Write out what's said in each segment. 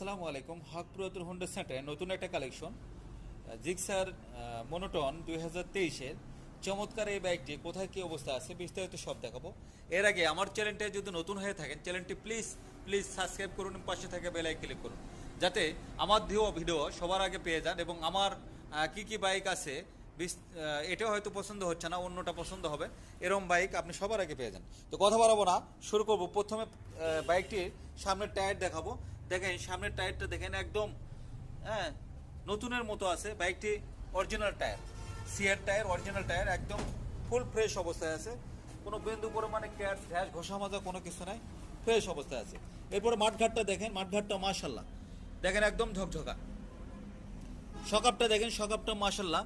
আসসালামু আলাইকুম। হক পুরাতন হোন্ডা সেন্টারে নতুন একটা কালেকশন জিক্সার মনোটন 2023-এর চমৎকার এই বাইকটি কোথায় কী অবস্থা আছে বিস্তারিত সব দেখাবো। এর আগে আমার চ্যানেলটা যদি নতুন হয়ে থাকেন চ্যানেলটি প্লিজ প্লিজ সাবস্ক্রাইব করুন, পাশে থাকে বেল আইকন ক্লিক করুন যাতে আমার ভিডিও সবার আগে পেয়ে যান। এবং আমার কি কি বাইক আছে এটা হয়তো পছন্দ হচ্ছে না, অন্যটা পছন্দ হবে, এরকম বাইক আপনি সবার আগে পেয়ে যান। তো কথা বাড়াবো না, শুরু করব। প্রথমে বাইকটির সামনের টায়ার দেখাবো। দেখেন সামনের টায়ারটা দেখেন একদম নতুনের মতো আছে। বাইকটি original tyre, CR tyre, original tyre, একদম ফুল ফ্রেশ অবস্থায় আছে। কোনো বিন্দু পরিমাণে ক্যাশ ঘ্যাস ঘষা মাজা কোনো কিছু নাই, ফ্রেশ অবস্থায় আছে। এরপরে মাঠঘাটটা দেখেন, মাঠঘাটটা মাশাল্লাহ দেখেন একদম ঝকঝকা। সকাপটা দেখেন, সকাপটা মাশাল্লাহ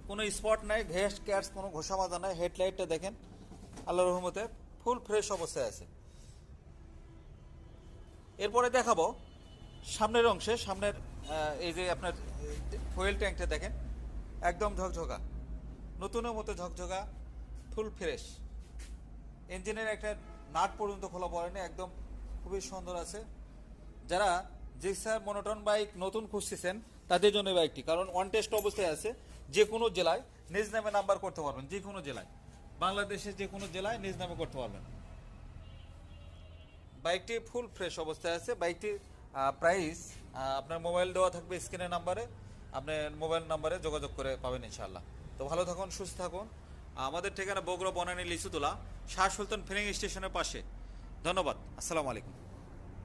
কোনো স্পট নাই, ঘ্যাস ক্যাশ কোনো ঘষা মাজা নাই। হেডলাইটটা দেখেন আল্লাহর রহমতে ফুল ফ্রেশ অবস্থায় আছে। এরপরে দেখাবো সামনের অংশে, সামনের এই যে আপনার ফুয়েল ট্যাঙ্কটা দেখেন একদম ঝকঝকা, নতুনের মতো ঝকঝকা, ফুল ফ্রেশ। ইঞ্জিনের একটা নাট পর্যন্ত খোলা পড়েনি, একদম খুবই সুন্দর আছে। যারা জিক্সার মনোটন বাইক নতুন খুঁজতেছেন তাদের জন্য বাইকটি, কারণ ওয়ান টেস্ট অবস্থায় আছে। যে কোনো জেলায় নিজ নামে নাম্বার করতে পারবেন, যে কোনো জেলায়, বাংলাদেশের যে কোনো জেলায় নিজ নামে করতে পারবেন। বাইকটি ফুল ফ্রেশ অবস্থায় আছে। বাইকটির প্রাইস আপনার মোবাইল দেওয়া থাকবে স্ক্রিনের নাম্বারে, আপনার মোবাইল নাম্বারে যোগাযোগ করে পাবেন ইনশাআল্লাহ। তো ভালো থাকুন, সুস্থ থাকুন। আমাদের ঠিকানা বগুড়া বনানী লিচুতলা, শাহ সুলতান ফিলিং স্টেশনের পাশে। ধন্যবাদ, আসসালামু আলাইকুম।